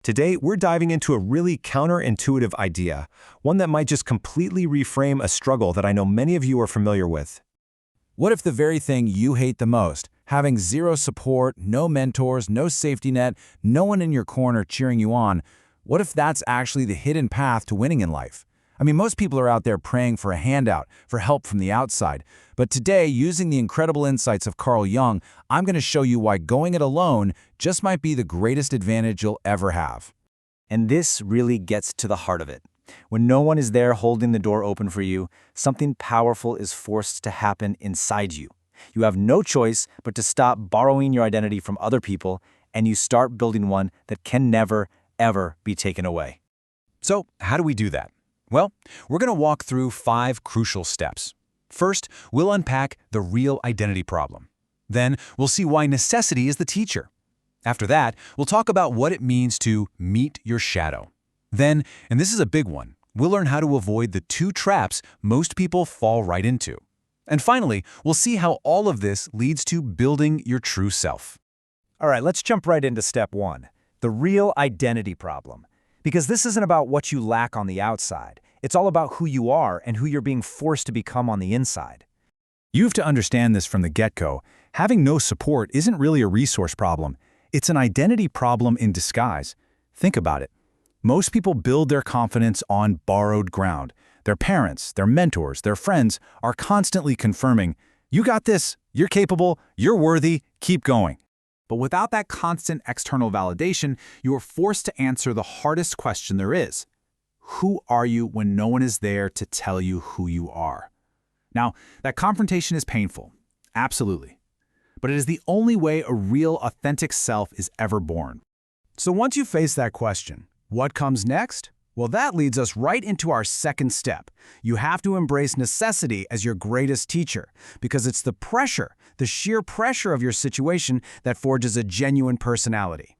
Today, we're diving into a really counterintuitive idea, one that might just completely reframe a struggle that I know many of you are familiar with. What if the very thing you hate the most, having zero support, no mentors, no safety net, no one in your corner cheering you on, what if that's actually the hidden path to winning in life? I mean, most people are out there praying for a handout, for help from the outside. But today, using the incredible insights of Carl Jung, I'm going to show you why going it alone just might be the greatest advantage you'll ever have. And this really gets to the heart of it. When no one is there holding the door open for you, something powerful is forced to happen inside you. You have no choice but to stop borrowing your identity from other people, and you start building one that can never, ever be taken away. So, how do we do that? Well, we're going to walk through 5 crucial steps. First, we'll unpack the real identity problem. Then, we'll see why necessity is the teacher. After that, we'll talk about what it means to meet your shadow. Then, and this is a big one, we'll learn how to avoid the 2 traps most people fall right into. And finally, we'll see how all of this leads to building your true self. All right, let's jump right into step 1, the real identity problem. Because this isn't about what you lack on the outside. It's all about who you are and who you're being forced to become on the inside. You have to understand this from the get-go. Having no support isn't really a resource problem. It's an identity problem in disguise. Think about it. Most people build their confidence on borrowed ground. Their parents, their mentors, their friends are constantly confirming, "You got this, you're capable, you're worthy, keep going." But without that constant external validation, you are forced to answer the hardest question there is. Who are you when no one is there to tell you who you are? Now, that confrontation is painful, absolutely. But it is the only way a real, authentic self is ever born. So once you face that question, what comes next? Well, that leads us right into our second step. You have to embrace necessity as your greatest teacher, because it's the pressure, the sheer pressure of your situation that forges a genuine personality.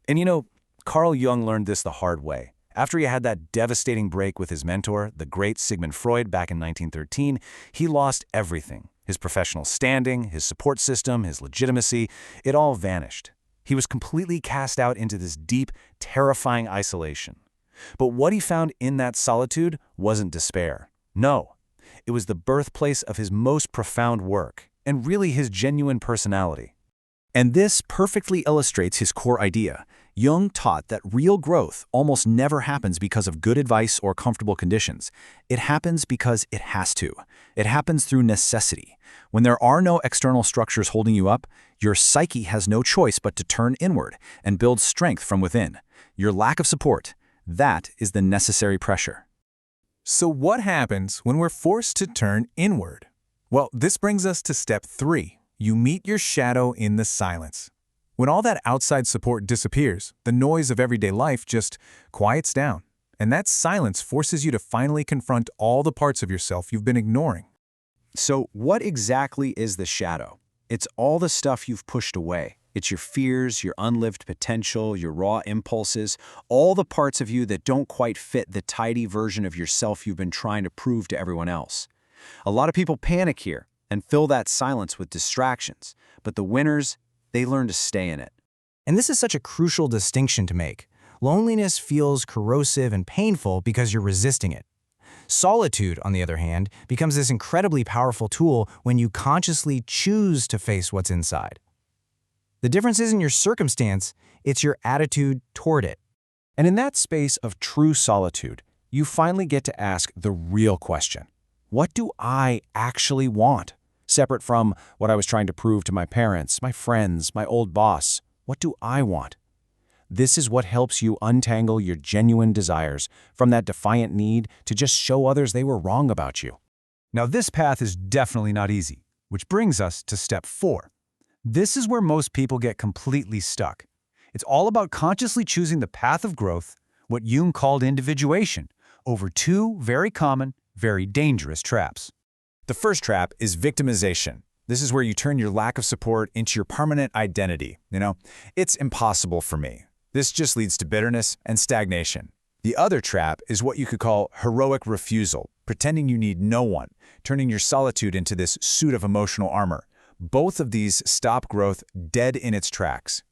And you know, Carl Jung learned this the hard way. After he had that devastating break with his mentor, the great Sigmund Freud, back in 1913, he lost everything. His professional standing, his support system, his legitimacy, it all vanished. He was completely cast out into this deep, terrifying isolation. But what he found in that solitude wasn't despair. No, it was the birthplace of his most profound work, and really his genuine personality. And this perfectly illustrates his core idea. Jung taught that real growth almost never happens because of good advice or comfortable conditions. It happens because it has to. It happens through necessity. When there are no external structures holding you up, your psyche has no choice but to turn inward and build strength from within. Your lack of support, that is the necessary pressure. So what happens when we're forced to turn inward? Well, this brings us to step 3. You meet your shadow in the silence. When all that outside support disappears, the noise of everyday life just quiets down. And that silence forces you to finally confront all the parts of yourself you've been ignoring. So what exactly is the shadow? It's all the stuff you've pushed away. It's your fears, your unlived potential, your raw impulses, all the parts of you that don't quite fit the tidy version of yourself you've been trying to prove to everyone else. A lot of people panic here and fill that silence with distractions, but the winners, they learn to stay in it. And this is such a crucial distinction to make. Loneliness feels corrosive and painful because you're resisting it. Solitude, on the other hand, becomes this incredibly powerful tool when you consciously choose to face what's inside. The difference isn't your circumstance, it's your attitude toward it. And in that space of true solitude, you finally get to ask the real question. What do I actually want? Separate from what I was trying to prove to my parents, my friends, my old boss. What do I want? This is what helps you untangle your genuine desires from that defiant need to just show others they were wrong about you. Now this path is definitely not easy, which brings us to step 4. This is where most people get completely stuck. It's all about consciously choosing the path of growth, what Jung called individuation, over 2 very common, very dangerous traps. The first trap is victimization. This is where you turn your lack of support into your permanent identity. It's impossible for me. This just leads to bitterness and stagnation. The other trap is what you could call heroic refusal, pretending you need no one, turning your solitude into this suit of emotional armor. Both of these stop growth dead in its tracks.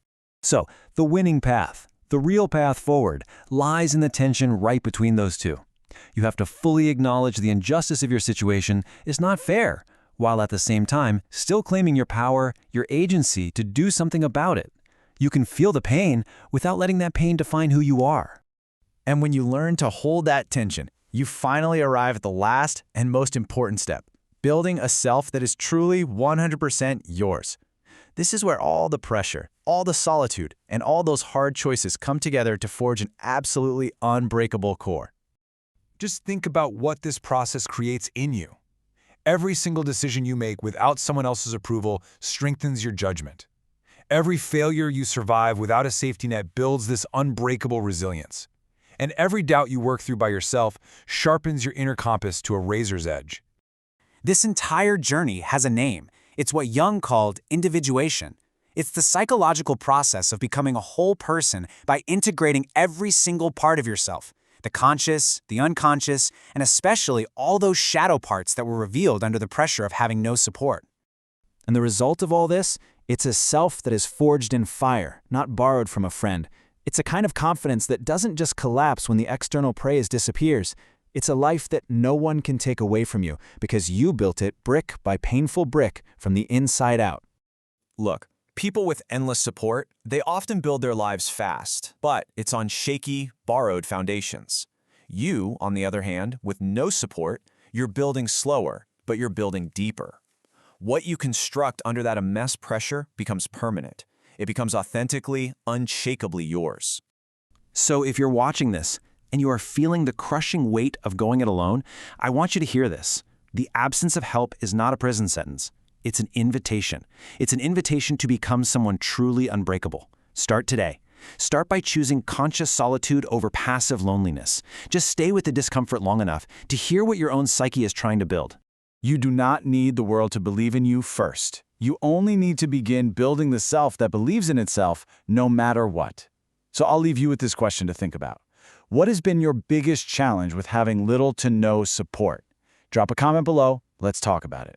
So, the winning path, The real path forward lies in the tension right between those two. You have to fully acknowledge the injustice of your situation is not fair, while at the same time still claiming your power, your agency to do something about it. You can feel the pain without letting that pain define who you are. And when you learn to hold that tension, you finally arrive at the last and most important step, building a self that is truly 100% yours. This is where all the pressure, all the solitude, and all those hard choices come together to forge an absolutely unbreakable core. Just think about what this process creates in you. Every single decision you make without someone else's approval strengthens your judgment. Every failure you survive without a safety net builds this unbreakable resilience. And every doubt you work through by yourself sharpens your inner compass to a razor's edge. This entire journey has a name. It's what Jung called individuation. It's the psychological process of becoming a whole person by integrating every single part of yourself, the conscious, the unconscious, and especially all those shadow parts that were revealed under the pressure of having no support. And the result of all this? It's a self that is forged in fire, not borrowed from a friend. It's a kind of confidence that doesn't just collapse when the external praise disappears. It's a life that no one can take away from you because you built it brick by painful brick from the inside out. Look, people with endless support, they often build their lives fast, but it's on shaky, borrowed foundations. You, on the other hand, with no support, you're building slower, but you're building deeper. What you construct under that immense pressure becomes permanent. It becomes authentically, unshakably yours. So if you're watching this and you are feeling the crushing weight of going it alone, I want you to hear this. The absence of help is not a prison sentence. It's an invitation. It's an invitation to become someone truly unbreakable. Start today. Start by choosing conscious solitude over passive loneliness. Just stay with the discomfort long enough to hear what your own psyche is trying to build. You do not need the world to believe in you first. You only need to begin building the self that believes in itself no matter what. So I'll leave you with this question to think about. What has been your biggest challenge with having little to no support? Drop a comment below. Let's talk about it.